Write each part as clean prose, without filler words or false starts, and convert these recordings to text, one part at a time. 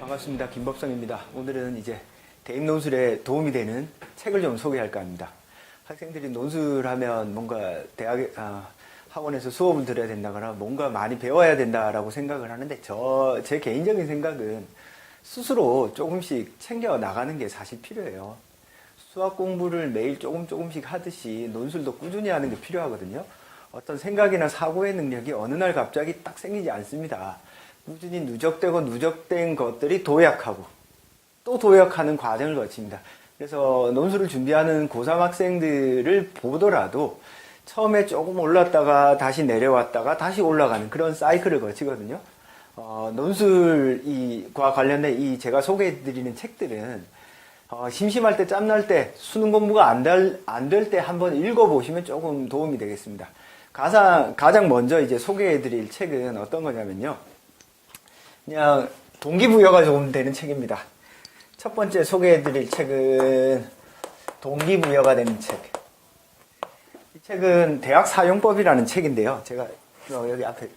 반갑습니다. 김법성입니다. 오늘은 이제 대입 논술에 도움이 되는 책을 좀 소개할까 합니다. 학생들이 논술하면 뭔가 학원에서 수업을 들어야 된다거나 뭔가 많이 배워야 된다라고 생각을 하는데 제 개인적인 생각은 스스로 조금씩 챙겨 나가는 게 사실 필요해요. 수학 공부를 매일 조금씩 하듯이 논술도 꾸준히 하는 게 필요하거든요. 어떤 생각이나 사고의 능력이 어느 날 갑자기 딱 생기지 않습니다. 꾸준히 누적된 것들이 도약하고 또 도약하는 과정을 거칩니다. 그래서 논술을 준비하는 고3 학생들을 보더라도 처음에 조금 올랐다가 다시 내려왔다가 다시 올라가는 그런 사이클을 거치거든요. 논술과 관련된 제가 소개해드리는 책들은 심심할 때, 짬날 때, 수능 공부가 안 될 때 한번 읽어보시면 조금 도움이 되겠습니다. 가장 먼저 이제 소개해드릴 책은 어떤 거냐면요. 그냥 동기부여가 좀 되는 책입니다. 첫 번째 소개해드릴 책은 동기부여가 되는 책. 이 책은 대학사용법이라는 책인데요. 제가 여기 앞에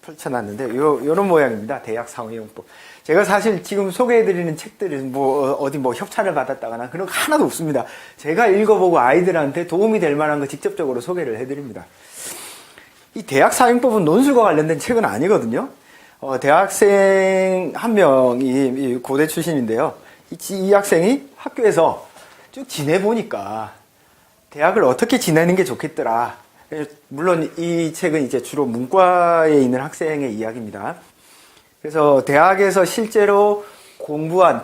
펼쳐놨는데 요런 모양입니다. 대학사용법. 제가 사실 지금 소개해드리는 책들은 어디 협찬을 받았다거나 그런 거 하나도 없습니다. 제가 읽어보고 아이들한테 도움이 될 만한 거 직접적으로 소개를 해드립니다. 이 대학사용법은 논술과 관련된 책은 아니거든요. 대학생 한 명이 고대 출신인데요. 이 학생이 학교에서 쭉 지내보니까 대학을 어떻게 지내는 게 좋겠더라. 물론 이 책은 이제 주로 문과에 있는 학생의 이야기입니다. 그래서 대학에서 실제로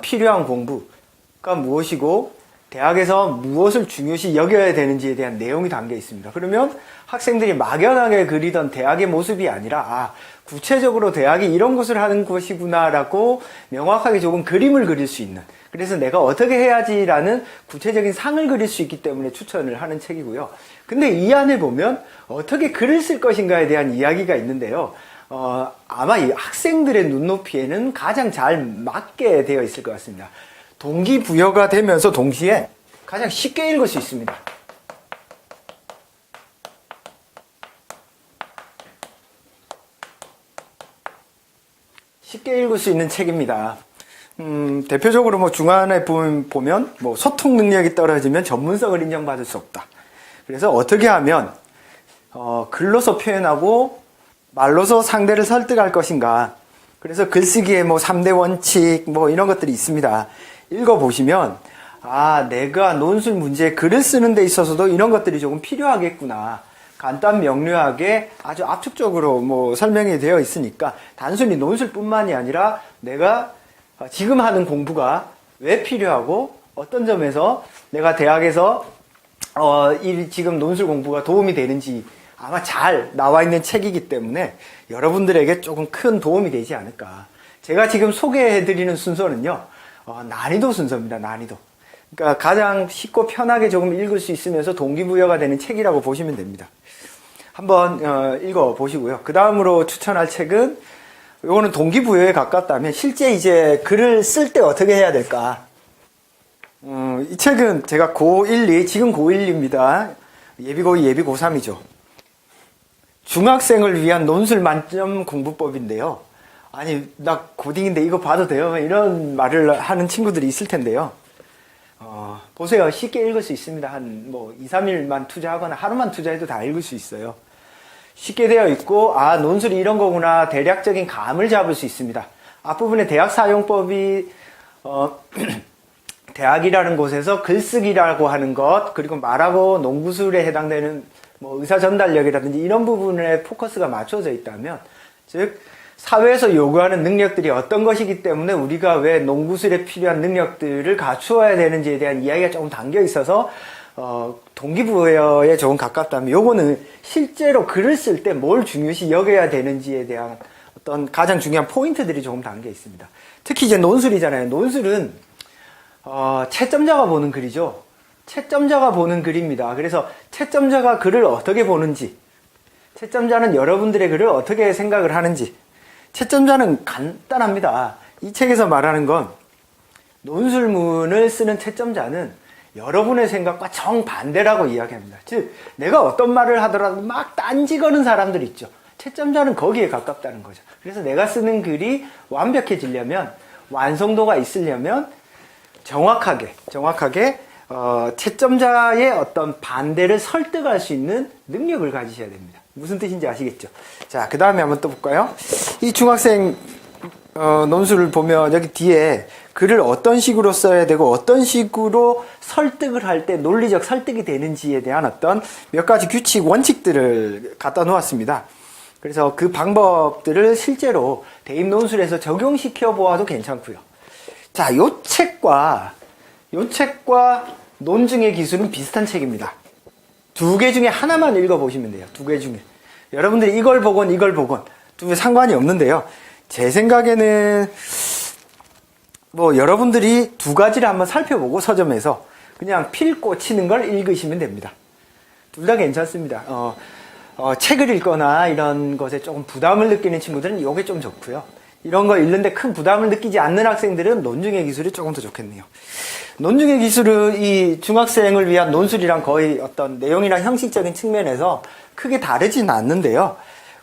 필요한 공부가 무엇이고 대학에서 무엇을 중요시 여겨야 되는지에 대한 내용이 담겨 있습니다. 그러면 학생들이 막연하게 그리던 대학의 모습이 아니라 구체적으로 대학이 이런 것을 하는 것이구나라고 명확하게 조금 그림을 그릴 수 있는, 그래서 내가 어떻게 해야지라는 구체적인 상을 그릴 수 있기 때문에 추천을 하는 책이고요. 근데 이 안에 보면 어떻게 글을 쓸 것인가에 대한 이야기가 있는데요. 아마 이 학생들의 눈높이에는 가장 잘 맞게 되어 있을 것 같습니다. 동기부여가 되면서 동시에 가장 쉽게 읽을 수 있습니다. 쉽게 읽을 수 있는 책입니다. 대표적으로 중안에 보면 소통 능력이 떨어지면 전문성을 인정받을 수 없다. 그래서 어떻게 하면 글로서 표현하고 말로서 상대를 설득할 것인가. 그래서 글쓰기에 3대 원칙 이런 것들이 있습니다. 읽어보시면 내가 논술 문제에 글을 쓰는 데 있어서도 이런 것들이 조금 필요하겠구나. 간단 명료하게 아주 압축적으로 설명이 되어 있으니까 단순히 논술뿐만이 아니라 내가 지금 하는 공부가 왜 필요하고 어떤 점에서 내가 대학에서 지금 논술 공부가 도움이 되는지 아마 잘 나와 있는 책이기 때문에 여러분들에게 조금 큰 도움이 되지 않을까. 제가 지금 소개해드리는 순서는요, 난이도 순서입니다. 난이도. 그러니까 가장 쉽고 편하게 조금 읽을 수 있으면서 동기부여가 되는 책이라고 보시면 됩니다. 한번 읽어보시고요. 그 다음으로 추천할 책은, 이거는 동기부여에 가깝다면 실제 이제 글을 쓸 때 어떻게 해야 될까. 이 책은 제가 지금 고1입니다. 예비고2, 예비고3이죠. 중학생을 위한 논술 만점 공부법인데요. 아니, 나 고딩인데 이거 봐도 돼요? 이런 말을 하는 친구들이 있을 텐데요. 보세요. 쉽게 읽을 수 있습니다. 한 2, 3일만 투자하거나 하루만 투자해도 다 읽을 수 있어요. 쉽게 되어 있고, 논술이 이런 거구나. 대략적인 감을 잡을 수 있습니다. 앞부분에 대학사용법이, 대학이라는 곳에서 글쓰기라고 하는 것, 그리고 말하고 농구술에 해당되는 의사전달력이라든지 이런 부분에 포커스가 맞춰져 있다면, 즉, 사회에서 요구하는 능력들이 어떤 것이기 때문에 우리가 왜 농구술에 필요한 능력들을 갖추어야 되는지에 대한 이야기가 조금 담겨 있어서 동기부여에 조금 가깝다면, 요거는 실제로 글을 쓸 때 뭘 중요시 여겨야 되는지에 대한 어떤 가장 중요한 포인트들이 조금 담겨 있습니다. 특히 이제 논술이잖아요. 논술은 채점자가 보는 글이죠. 채점자가 보는 글입니다. 그래서 채점자가 글을 어떻게 보는지, 채점자는 여러분들의 글을 어떻게 생각을 하는지, 채점자는 간단합니다. 이 책에서 말하는 건 논술문을 쓰는 채점자는 여러분의 생각과 정반대라고 이야기합니다. 즉, 내가 어떤 말을 하더라도 막 딴지 거는 사람들 있죠. 채점자는 거기에 가깝다는 거죠. 그래서 내가 쓰는 글이 완벽해지려면 완성도가 있으려면 정확하게 채점자의 어떤 반대를 설득할 수 있는 능력을 가지셔야 됩니다. 무슨 뜻인지 아시겠죠? 자, 그 다음에 한번 또 볼까요? 이 중학생 논술을 보면 여기 뒤에 글을 어떤 식으로 써야 되고 어떤 식으로 설득을 할 때 논리적 설득이 되는지에 대한 어떤 몇 가지 규칙, 원칙들을 갖다 놓았습니다. 그래서 그 방법들을 실제로 대입 논술에서 적용시켜 보아도 괜찮고요. 자, 요 책과 논증의 기술은 비슷한 책입니다. 두 개 중에 하나만 읽어보시면 돼요. 두 개 중에. 여러분들이 이걸 보건 두 개 상관이 없는데요. 제 생각에는 여러분들이 두 가지를 한번 살펴보고 서점에서 그냥 필 꽂히는 걸 읽으시면 됩니다. 둘 다 괜찮습니다. 책을 읽거나 이런 것에 조금 부담을 느끼는 친구들은 이게 좀 좋고요. 이런 거 읽는데 큰 부담을 느끼지 않는 학생들은 논증의 기술이 조금 더 좋겠네요. 논증의 기술은 이 중학생을 위한 논술이랑 거의 어떤 내용이랑 형식적인 측면에서 크게 다르진 않는데요.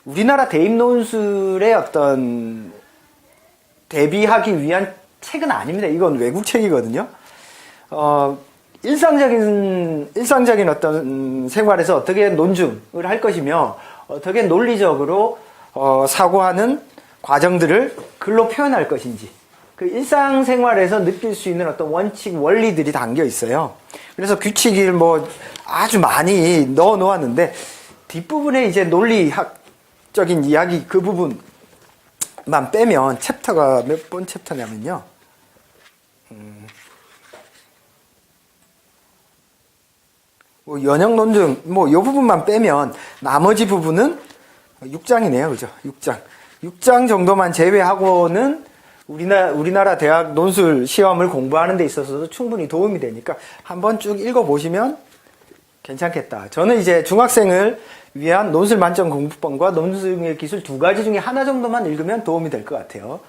우리나라 대입 논술의 어떤 대비하기 위한 책은 아닙니다. 이건 외국 책이거든요. 일상적인 어떤 생활에서 어떻게 논증을 할 것이며 어떻게 논리적으로 사고하는 과정들을 글로 표현할 것인지 그 일상생활에서 느낄 수 있는 어떤 원칙, 원리들이 담겨 있어요. 그래서 규칙을 아주 많이 넣어 놓았는데 뒷부분에 이제 논리학적인 이야기 그 부분만 빼면 챕터가 몇 번 챕터냐면요. 연역 논증, 이 부분만 빼면 나머지 부분은 6장이네요. 그죠? 6장 정도만 제외하고는 우리나라 대학 논술 시험을 공부하는 데 있어서도 충분히 도움이 되니까 한번 쭉 읽어보시면 괜찮겠다. 저는 이제 중학생을 위한 논술 만점 공부법과 논술의 기술 두 가지 중에 하나 정도만 읽으면 도움이 될 것 같아요.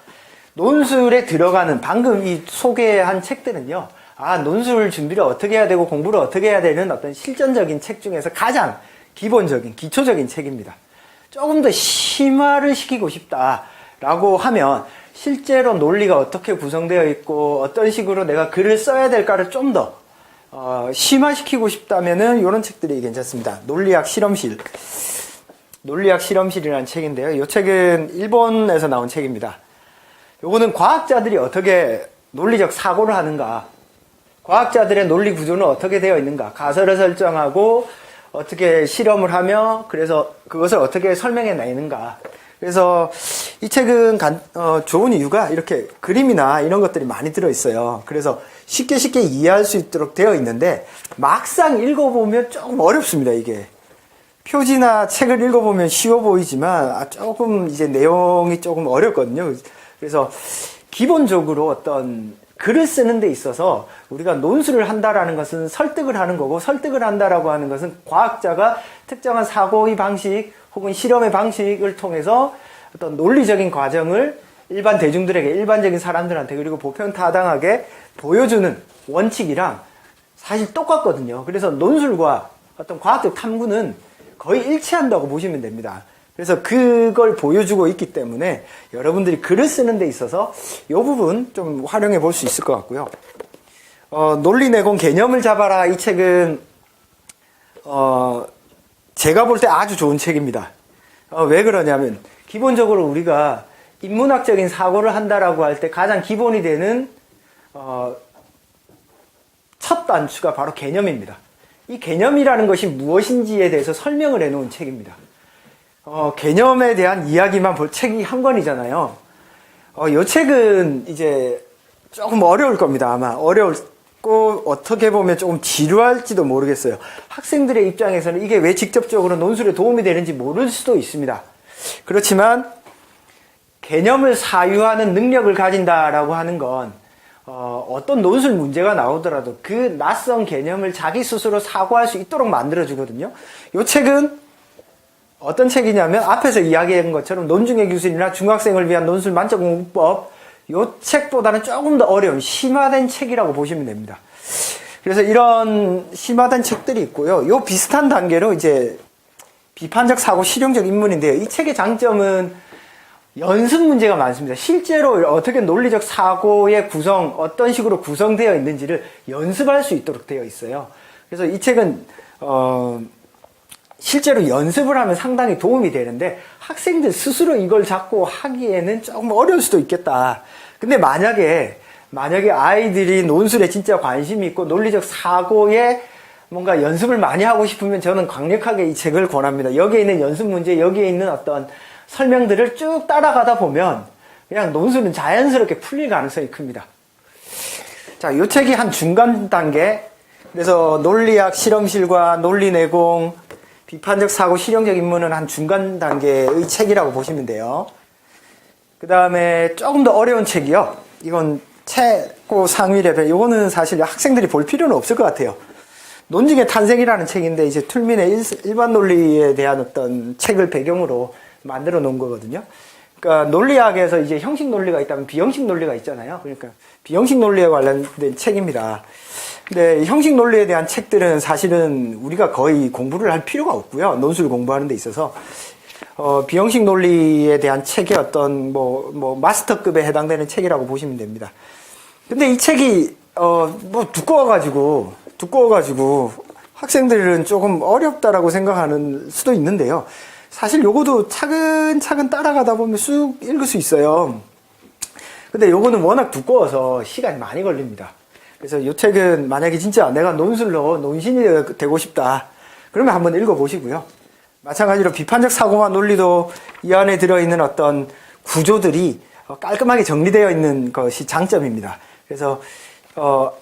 논술에 들어가는 방금 이 소개한 책들은요. 논술 준비를 어떻게 해야 되고 공부를 어떻게 해야 되는 어떤 실전적인 책 중에서 가장 기본적인, 기초적인 책입니다. 조금 더 심화를 시키고 싶다라고 하면 실제로 논리가 어떻게 구성되어 있고 어떤 식으로 내가 글을 써야 될까를 좀 더 심화시키고 싶다면은 이런 책들이 괜찮습니다. 논리학 실험실이라는 책인데요. 이 책은 일본에서 나온 책입니다. 요거는 과학자들이 어떻게 논리적 사고를 하는가, 과학자들의 논리 구조는 어떻게 되어 있는가, 가설을 설정하고 어떻게 실험을 하며 그래서 그것을 어떻게 설명해 내는가. 그래서 이 책은 좋은 이유가 이렇게 그림이나 이런 것들이 많이 들어있어요. 그래서 쉽게 이해할 수 있도록 되어 있는데 막상 읽어보면 조금 어렵습니다. 이게 표지나 책을 읽어보면 쉬워 보이지만 조금 이제 내용이 조금 어렵거든요. 그래서 기본적으로 어떤 글을 쓰는 데 있어서 우리가 논술을 한다라는 것은 설득을 하는 거고, 설득을 한다라고 하는 것은 과학자가 특정한 사고의 방식 혹은 실험의 방식을 통해서 어떤 논리적인 과정을 일반 대중들에게, 일반적인 사람들한테 그리고 보편타당하게 보여주는 원칙이랑 사실 똑같거든요. 그래서 논술과 어떤 과학적 탐구는 거의 일치한다고 보시면 됩니다. 그래서 그걸 보여주고 있기 때문에 여러분들이 글을 쓰는 데 있어서 이 부분 좀 활용해 볼 수 있을 것 같고요. 논리 내공 개념을 잡아라. 이 책은 제가 볼 때 아주 좋은 책입니다. 왜 그러냐면 기본적으로 우리가 인문학적인 사고를 한다라고 할 때 가장 기본이 되는 첫 단추가 바로 개념입니다. 이 개념이라는 것이 무엇인지에 대해서 설명을 해놓은 책입니다. 개념에 대한 이야기만 볼 책이 한 권이잖아요. 이 책은 이제 조금 어려울 겁니다. 아마 어려울고 어떻게 보면 조금 지루할지도 모르겠어요. 학생들의 입장에서는 이게 왜 직접적으로 논술에 도움이 되는지 모를 수도 있습니다. 그렇지만 개념을 사유하는 능력을 가진다라고 하는 건 어떤 논술 문제가 나오더라도 그 낯선 개념을 자기 스스로 사고할 수 있도록 만들어주거든요. 이 책은 어떤 책이냐면 앞에서 이야기한 것처럼 논증의 기술이나 중학생을 위한 논술 만점 공부법, 이 책보다는 조금 더 어려운 심화된 책이라고 보시면 됩니다. 그래서 이런 심화된 책들이 있고요. 요 비슷한 단계로 이제 비판적 사고 실용적 인문인데요. 이 책의 장점은 연습 문제가 많습니다. 실제로 어떻게 논리적 사고의 구성, 어떤 식으로 구성되어 있는지를 연습할 수 있도록 되어 있어요. 그래서 이 책은 실제로 연습을 하면 상당히 도움이 되는데 학생들 스스로 이걸 잡고 하기에는 조금 어려울 수도 있겠다. 근데 만약에 아이들이 논술에 진짜 관심이 있고 논리적 사고에 뭔가 연습을 많이 하고 싶으면 저는 강력하게 이 책을 권합니다. 여기에 있는 연습 문제, 여기에 있는 어떤 설명들을 쭉 따라가다 보면 그냥 논술은 자연스럽게 풀릴 가능성이 큽니다. 자, 이 책이 한 중간 단계. 그래서 논리학 실험실과 논리 내공, 비판적 사고, 실용적 입문은 한 중간 단계의 책이라고 보시면 돼요. 그 다음에 조금 더 어려운 책이요. 이건 최고 상위 레벨. 이거는 사실 학생들이 볼 필요는 없을 것 같아요. 논증의 탄생이라는 책인데 이제 툴민의 일반 논리에 대한 어떤 책을 배경으로 만들어 놓은 거거든요. 그러니까 논리학에서 이제 형식 논리가 있다면 비형식 논리가 있잖아요. 그러니까 비형식 논리에 관련된 책입니다. 근데 형식 논리에 대한 책들은 사실은 우리가 거의 공부를 할 필요가 없고요. 논술 공부하는 데 있어서 비형식 논리에 대한 책이 어떤 마스터급에 해당되는 책이라고 보시면 됩니다. 근데 이 책이 두꺼워가지고 학생들은 조금 어렵다라고 생각하는 수도 있는데요. 사실 요거도 차근차근 따라가다 보면 쑥 읽을 수 있어요. 근데 요거는 워낙 두꺼워서 시간이 많이 걸립니다. 그래서 이 책은 만약에 진짜 내가 논술로 논신이 되고 싶다. 그러면 한번 읽어보시고요. 마찬가지로 비판적 사고와 논리도 이 안에 들어있는 어떤 구조들이 깔끔하게 정리되어 있는 것이 장점입니다. 그래서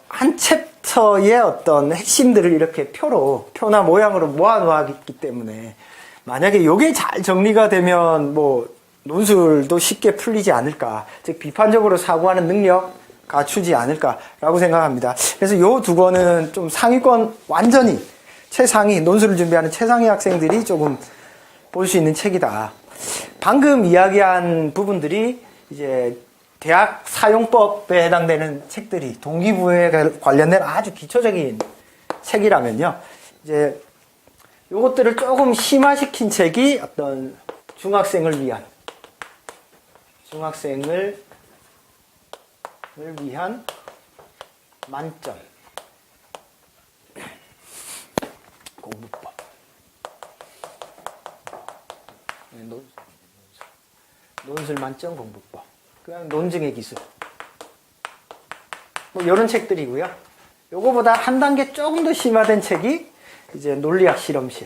한 챕터의 어떤 핵심들을 이렇게 표나 모양으로 모아놓았기 때문에 만약에 이게 잘 정리가 되면 논술도 쉽게 풀리지 않을까. 즉 비판적으로 사고하는 능력 갖추지 않을까라고 생각합니다. 그래서 이 두 권은 좀 상위권 완전히 최상위 논술을 준비하는 최상위 학생들이 조금 볼 수 있는 책이다. 방금 이야기한 부분들이 이제 대학 사용법에 해당되는 책들이 동기부여에 관련된 아주 기초적인 책이라면요. 이제 요것들을 조금 심화시킨 책이 어떤 중학생을 위한 만점 공부법. 논술 만점 공부법. 그냥 논증의 기술. 이런 책들이고요. 요거보다 한 단계 조금 더 심화된 책이 이제 논리학 실험실.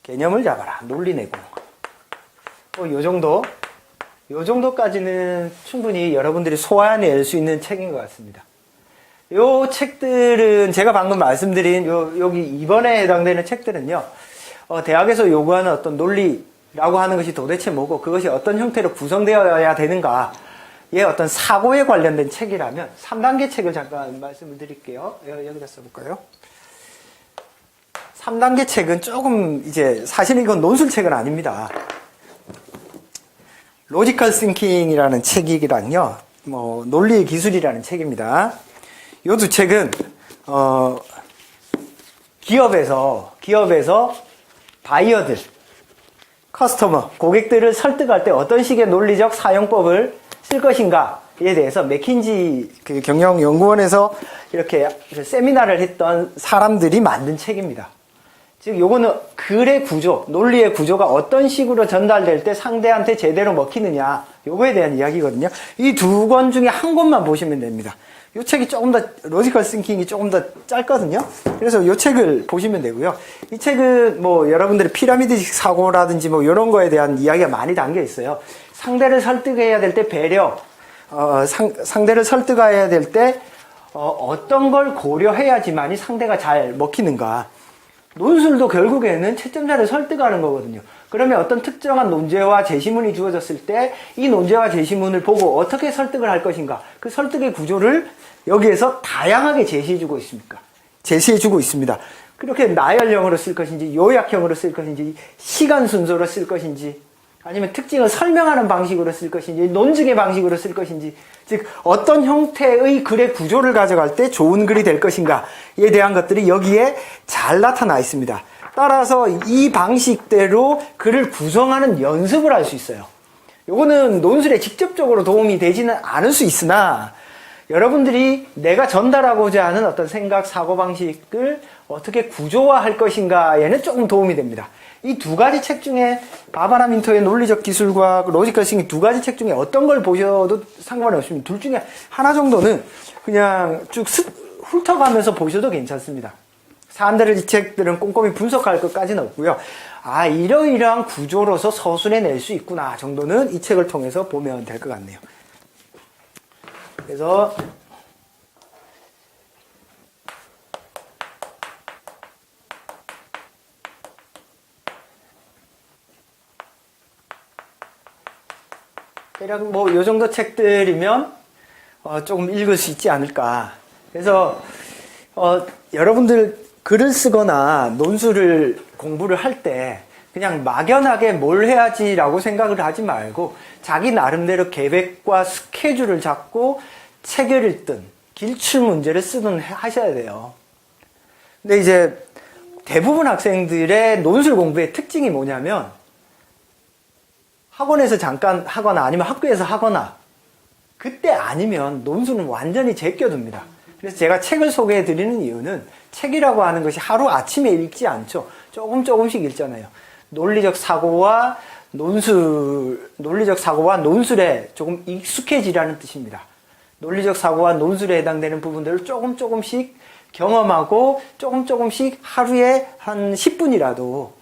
개념을 잡아라. 논리 내공. 요 정도까지는 충분히 여러분들이 소화해낼 수 있는 책인 것 같습니다. 요 책들은 제가 방금 말씀드린 여기 이번에 해당되는 책들은요, 대학에서 요구하는 어떤 논리라고 하는 것이 도대체 뭐고 그것이 어떤 형태로 구성되어야 되는가의 어떤 사고에 관련된 책이라면 3단계 책을 잠깐 말씀을 드릴게요. 여기다 써볼까요? 3단계 책은 조금 이제 사실 이건 논술책은 아닙니다. 로지컬 싱킹이라는 책이랑요, 논리의 기술이라는 책입니다. 요 두 책은 기업에서 바이어들, 커스터머, 고객들을 설득할 때 어떤 식의 논리적 사용법을 쓸 것인가에 대해서 맥킨지 경영연구원에서 이렇게 세미나를 했던 사람들이 만든 책입니다. 즉 요거는 글의 구조, 논리의 구조가 어떤 식으로 전달될 때 상대한테 제대로 먹히느냐, 요거에 대한 이야기거든요. 이 두 권 중에 한 권만 보시면 됩니다. 이 책이 조금 더 로지컬 싱킹이 조금 더 짧거든요. 그래서 이 책을 보시면 되고요. 이 책은 여러분들의 피라미드식 사고라든지 이런 거에 대한 이야기가 많이 담겨 있어요. 상대를 설득해야 될 때 배려, 상대를 설득해야 될 때 어떤 걸 고려해야지만이 상대가 잘 먹히는가. 논술도 결국에는 채점자를 설득하는 거거든요. 그러면 어떤 특정한 논제와 제시문이 주어졌을 때 이 논제와 제시문을 보고 어떻게 설득을 할 것인가. 그 설득의 구조를 여기에서 다양하게 제시해주고 있습니다. 그렇게 나열형으로 쓸 것인지, 요약형으로 쓸 것인지, 시간 순서로 쓸 것인지, 아니면 특징을 설명하는 방식으로 쓸 것인지, 논증의 방식으로 쓸 것인지, 즉 어떤 형태의 글의 구조를 가져갈 때 좋은 글이 될 것인가에 대한 것들이 여기에 잘 나타나 있습니다. 따라서 이 방식대로 글을 구성하는 연습을 할 수 있어요. 요거는 논술에 직접적으로 도움이 되지는 않을 수 있으나 여러분들이 내가 전달하고자 하는 어떤 생각, 사고방식을 어떻게 구조화할 것인가에는 조금 도움이 됩니다. 이 두 가지 책 중에 바바라 민터의 논리적 기술과 로지컬 싱킹 두 가지 책 중에 어떤 걸 보셔도 상관이 없습니다. 둘 중에 하나 정도는 그냥 쭉 훑어가면서 보셔도 괜찮습니다. 사람들은 이 책들은 꼼꼼히 분석할 것까지는 없고요. 아, 이러이러한 구조로서 서술해 낼 수 있구나 정도는 이 책을 통해서 보면 될 것 같네요. 그래서 대략 뭐 요 정도 책들이면 조금 읽을 수 있지 않을까. 그래서 여러분들 글을 쓰거나 논술을 공부를 할 때 그냥 막연하게 뭘 해야지라고 생각을 하지 말고 자기 나름대로 계획과 스케줄을 잡고 책을 읽든 길출 문제를 쓰든 하셔야 돼요. 근데 이제 대부분 학생들의 논술 공부의 특징이 뭐냐면 학원에서 잠깐 하거나 아니면 학교에서 하거나 그때 아니면 논술은 완전히 제껴둡니다. 그래서 제가 책을 소개해 드리는 이유는 책이라고 하는 것이 하루 아침에 읽지 않죠. 조금씩 읽잖아요. 논리적 사고와 논술에 조금 익숙해지라는 뜻입니다. 논리적 사고와 논술에 해당되는 부분들을 조금씩 경험하고 조금씩 하루에 한 10분이라도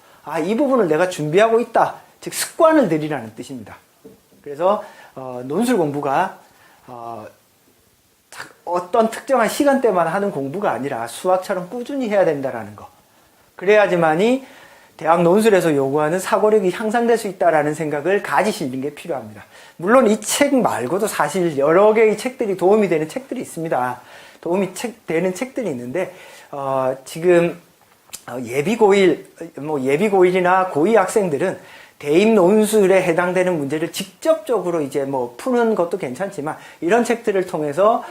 이 부분을 내가 준비하고 있다. 즉 습관을 들이라는 뜻입니다. 그래서 논술 공부가 어떤 특정한 시간대만 하는 공부가 아니라 수학처럼 꾸준히 해야 된다라는 거. 그래야지만이 대학 논술에서 요구하는 사고력이 향상될 수 있다라는 생각을 가지시는 게 필요합니다. 물론 이 책 말고도 사실 여러 개의 책들이 도움이 되는 책들이 있습니다. 도움이 되는 책들이 있는데 지금 예비고일이나 고2 학생들은 대입 논술에 해당되는 문제를 직접적으로 이제 뭐 푸는 것도 괜찮지만 이런 책들을 통해서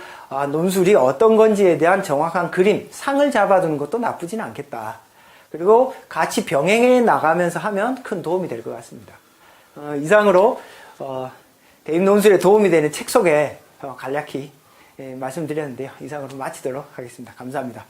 논술이 어떤 건지에 대한 정확한 그림, 상을 잡아두는 것도 나쁘진 않겠다. 그리고 같이 병행해 나가면서 하면 큰 도움이 될 것 같습니다. 이상으로 대입 논술에 도움이 되는 책 소개 간략히 말씀드렸는데요. 이상으로 마치도록 하겠습니다. 감사합니다.